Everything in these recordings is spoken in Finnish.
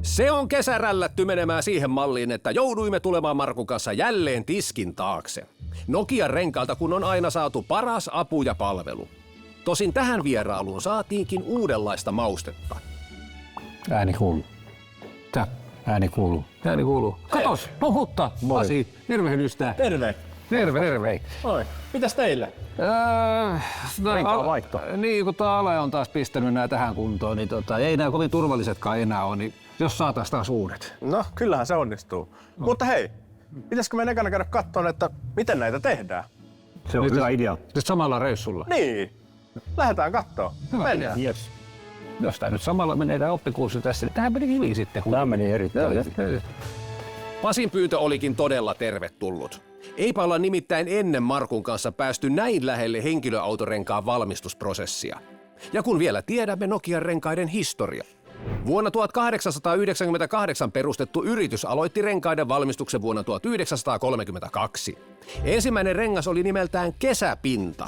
Se on kesä rällätty menemään siihen malliin, että jouduimme tulemaan Markun kanssa jälleen tiskin taakse. Nokian renkaalta kun on aina saatu paras apu ja palvelu. Tosin tähän vierailuun saatiinkin uudenlaista maustetta. Ääni kuuluu. Tää ääni kuuluu. Ääni kuuluu. Katos, puhutta! Pasi, tervehdystää. Terve. Terve. Oi, mitäs teillä? Renkaan vaihto. Niin, kun tää Ale on taas pistänyt nää tähän kuntoon, niin ei nää kovin turvallisetkaan enää ole, niin jos saatais taas uudet. No, kyllähän se onnistuu. Mutta hei, pitäisikö meidän ekana käydä katsomaan, että miten näitä tehdään? Se on hyvä idea. Nyt samalla reissulla. Niin, lähdetään kattoo. Mennään. Yes. Jos tää nyt samalla menee tää oppikurssi tässä, niin tämähän meni hyvin sitten. Tämä meni erittäin. Pasin pyyntö olikin todella tervetullut. Eipä olla nimittäin ennen Markun kanssa päästy näin lähelle henkilöautorenkaan valmistusprosessia. Ja kun vielä tiedämme Nokian renkaiden historia. Vuonna 1898 perustettu yritys aloitti renkaiden valmistuksen vuonna 1932. Ensimmäinen rengas oli nimeltään Kesäpinta.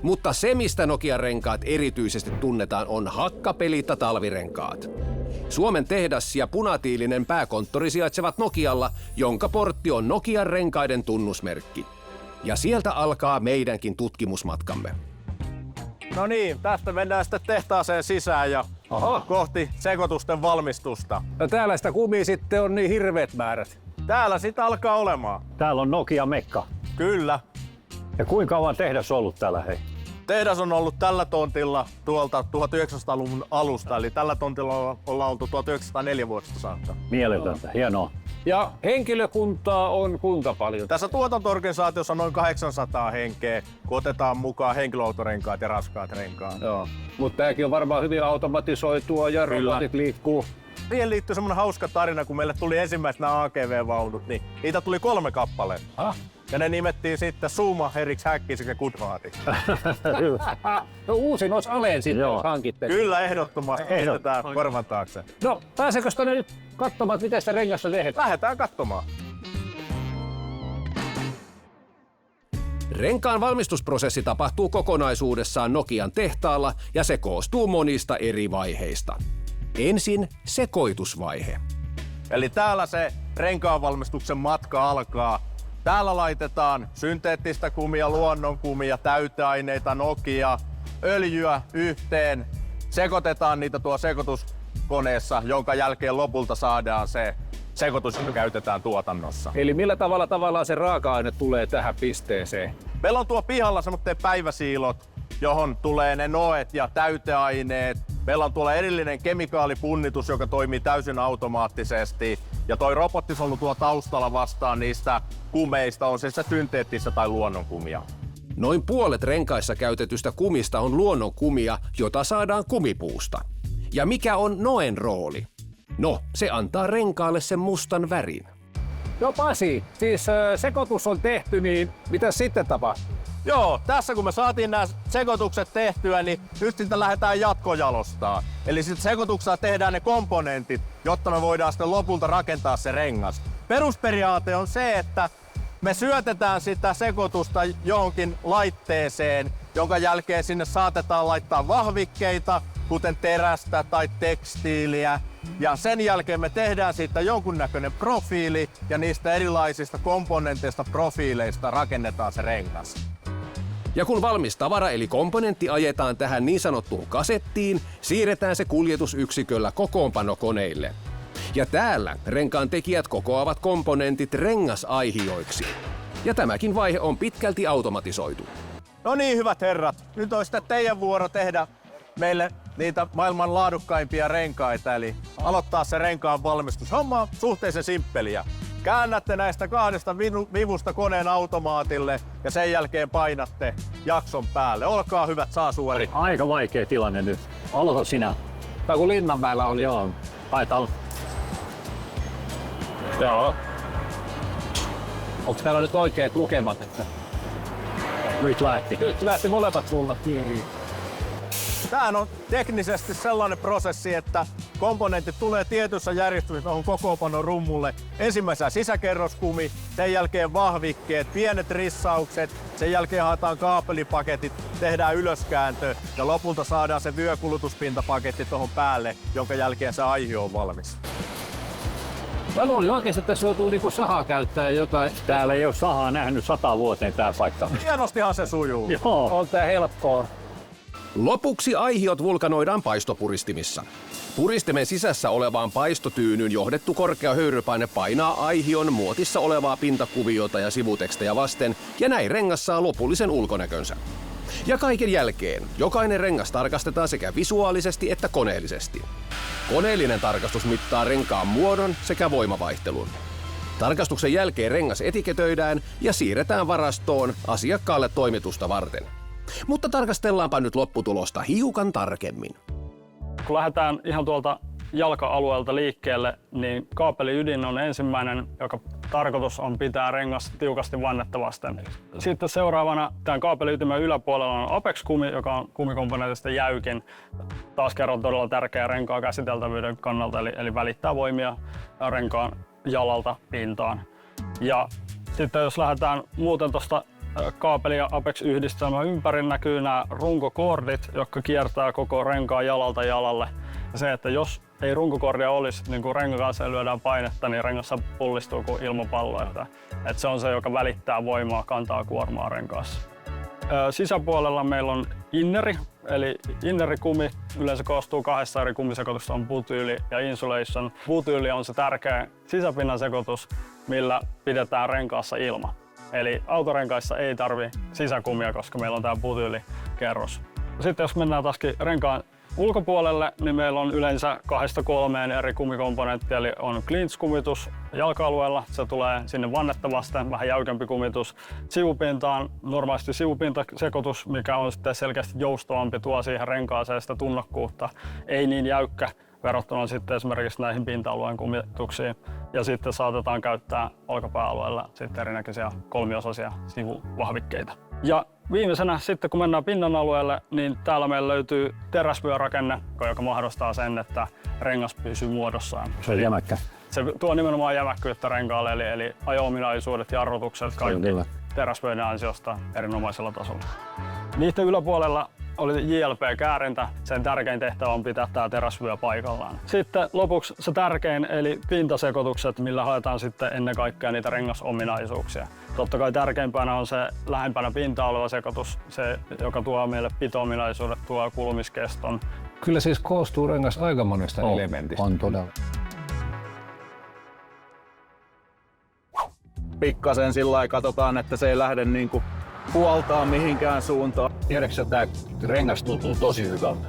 Mutta se, mistä Nokian renkaat erityisesti tunnetaan, on hakkapelitta talvirenkaat. Suomen tehdas ja punatiilinen pääkonttori sijaitsevat Nokialla, jonka portti on Nokian renkaiden tunnusmerkki. Ja sieltä alkaa meidänkin tutkimusmatkamme. No niin, tästä mennään sitten tehtaaseen sisään ja kohti sekoitusten valmistusta. No täällä sitä kumia sitten on niin hirveät määrät. Täällä sitä alkaa olemaan. Täällä on Nokia Mekka. Kyllä. Ja kuinka kauan tehdas on ollut täällä, hei? Tehdas on ollut tällä tontilla tuolta 1900-luvun alusta, eli tällä tontilla ollaan oltu 1904 vuodesta saakka. Mieletöntä, hienoa. Ja henkilökuntaa on kuinka paljon? Tässä tuotanto-organisaatiossa on noin 800 henkeä, kun otetaan mukaan henkilöautorenkaat ja raskaat renkaat. Joo, mutta tämäkin on varmaan hyvin automatisoitua ja robotit liikkuu. Siihen liittyy semmoinen hauska tarina, kun meille tuli ensimmäiset nämä AGV-vaunut, niin niitä tuli 3 kappaletta. Ja ne nimettiin sitten Schumacheriksi, Häkkisiksi ja Goodhartiksi. No uusin olisi Aleen sitten, jos hankitte. Kyllä, ehdottomasti pistetään korvan taakse. No, pääseekö tänne nyt katsomaan, että miten sitä rengasta tehdään? Lähdetään katsomaan. Renkaan valmistusprosessi tapahtuu kokonaisuudessaan Nokian tehtaalla ja se koostuu monista eri vaiheista. Ensin sekoitusvaihe. Eli täällä se renkaanvalmistuksen matka alkaa. Täällä laitetaan synteettistä kumia, luonnonkumia, täyteaineita, Nokia, öljyä yhteen. Sekoitetaan niitä tuo sekoituskoneessa, jonka jälkeen lopulta saadaan se sekoitus, jota käytetään tuotannossa. Eli millä tavalla tavallaan se raaka-aine tulee tähän pisteeseen? Meillä on tuo pihalla semmoinen päiväsiilot, johon tulee ne noet ja täyteaineet. Meillä on tuolla erillinen kemikaalipunnitus, joka toimii täysin automaattisesti. Ja toi robottisolu tuo taustalla vastaan niistä kumeista, on se synteettistä tai luonnonkumia. Noin puolet renkaissa käytetystä kumista on luonnonkumia, jota saadaan kumipuusta. Ja mikä on noen rooli? No, se antaa renkaalle sen mustan värin. No Pasi, siis sekoitus on tehty, niin mitä sitten tapahtuu? Joo, tässä kun me saatiin nämä sekoitukset tehtyä, niin nyt sitten lähdetään jatkojalostaa. Eli sitten sekoituksessa tehdään ne komponentit, jotta me voidaan sitten lopulta rakentaa se rengas. Perusperiaate on se, että me syötetään sitä sekoitusta johonkin laitteeseen, jonka jälkeen sinne saatetaan laittaa vahvikkeita, kuten terästä tai tekstiiliä. Ja sen jälkeen me tehdään siitä jonkunnäköinen profiili ja niistä erilaisista komponenteista, profiileista rakennetaan se rengas. Ja kun valmis tavara eli komponentti ajetaan tähän niin sanottuun kasettiin, siirretään se kuljetusyksiköllä kokoonpanokoneille. Ja täällä renkaan tekijät kokoavat komponentit rengasaihioiksi. Ja tämäkin vaihe on pitkälti automatisoitu. No niin, hyvät herrat, nyt on sitten teidän vuoro tehdä meille niitä maailman laadukkaimpia renkaita, eli aloittaa se renkaan valmistus. Homma on suhteellisen simppeliä. Käännätte näistä 2 vivusta koneen automaatille ja sen jälkeen painatte jakson päälle. Olkaa hyvät, saa suori. Aika vaikea tilanne nyt. Aloita sinä. Tai kun Linnanmäellä oli. Joo. Haetaan. Joo. Onko täällä nyt oikeat lukemat? Että... Nyt lähti. Nyt lähti molemmat suunnat kiiriin. Tämä on teknisesti sellainen prosessi, että komponentit tulee tietyssä järjestyksessä tuohon kokoonpanon rummulle. Ensimmäisenä sisäkerroskumi, sen jälkeen vahvikkeet, pienet rissaukset, sen jälkeen haetaan kaapelipaketit, tehdään ylöskääntö ja lopulta saadaan se vyökulutuspintapaketti tuohon päälle, jonka jälkeen se aihio on valmis. Mä luulin oikeesti, että tässä joutuu niinku sahaa käyttää jotain. Täällä ei ole sahaa nähnyt 100 vuoteen tää paikka. Hienostihan se sujuu. Joo. On tää helppoa. Lopuksi aihiot vulkanoidaan paistopuristimissa. Puristimen sisässä olevaan paistotyynyyn johdettu korkea höyrypaine painaa aihion muotissa olevaa pintakuviota ja sivutekstejä vasten, ja näin rengas saa lopullisen ulkonäkönsä. Ja kaiken jälkeen jokainen rengas tarkastetaan sekä visuaalisesti että koneellisesti. Koneellinen tarkastus mittaa renkaan muodon sekä voimavaihtelun. Tarkastuksen jälkeen rengas etiketöidään ja siirretään varastoon asiakkaalle toimitusta varten. Mutta tarkastellaanpa nyt lopputulosta hiukan tarkemmin. Kun lähdetään ihan tuolta jalka-alueelta liikkeelle, niin kaapeliydin on ensimmäinen, joka tarkoitus on pitää rengas tiukasti vannetta vasten. Sitten seuraavana tämän kaapeliytimen yläpuolella on Apex-kumi, joka on kumikomponentista jäykin. Taas kerran todella tärkeä renkaan käsiteltävyyden kannalta, eli välittää voimia renkaan jalalta pintaan. Ja sitten jos lähdetään muuten tuosta kaapeli ja Apex-yhdistelmän ympäri, näkyy nämä runkokoordit, jotka kiertää koko renkaan jalalta jalalle. Ja se, että jos ei runkokordia olisi, niin kun renkaaseen lyödään painetta, niin rengas pullistuu kuin ilmapallo. Että se on se, joka välittää voimaa, kantaa kuormaa renkaassa. Sisäpuolella meillä on inneri, eli innerikumi yleensä koostuu kahdesta eri kumisekoitusta, on butyyli ja insulation. Butyyli on se tärkeä sisäpinnan sekoitus, millä pidetään renkaassa ilma. Eli autorenkaissa ei tarvi sisäkumia, koska meillä on tämä butyylikerros. Sitten jos mennään taaskin renkaan ulkopuolelle, niin meillä on yleensä 2-3 eri kumikomponenttia, eli on clinch-kumitus jalka-alueella, se tulee sinne vannetta vasten, vähän jäykempi kumitus. Sivupintaan normaalisti sivupintasekoitus, mikä on sitten selkeästi joustavampi, tuo siihen renkaaseen sitä tunnokkuutta, ei niin jäykkä verrattuna sitten esimerkiksi näihin pinta-alueen kumituksiin. Ja sitten saatetaan käyttää olkapääalueella sitten erinäköisiä kolmiosaisia sivuvahvikkeita. Ja viimeisenä sitten kun mennään pinnan alueelle, niin täällä meillä löytyy teräsvyörakenne, joka mahdollistaa sen, että rengas pysyy muodossaan. Se on jämäkkä. Se tuo nimenomaan jämäkkyyttä renkaalle, eli ajo-ominaisuudet, jarrutukset, kaikki teräsvyöiden ansiosta erinomaisella tasolla. Niiden yläpuolella oli JLP-käärintä. Sen tärkein tehtävä on pitää tämä teräsvyö paikallaan. Sitten lopuksi se tärkein, eli pintasekoitukset, millä haetaan sitten ennen kaikkea niitä rengasominaisuuksia. Totta kai tärkeimpänä on se lähempänä pintaa oleva sekoitus, se joka tuo meille pito-ominaisuudet, tuo kulumiskeston. Kyllä siis koostuu rengas aika monesta elementistä. On todella. Pikkasen sillä lailla katsotaan, että se ei lähde niinku puoltaa mihinkään suuntaan. Tiedätkö, että tämä rengas tuntuu tosi hyvältä?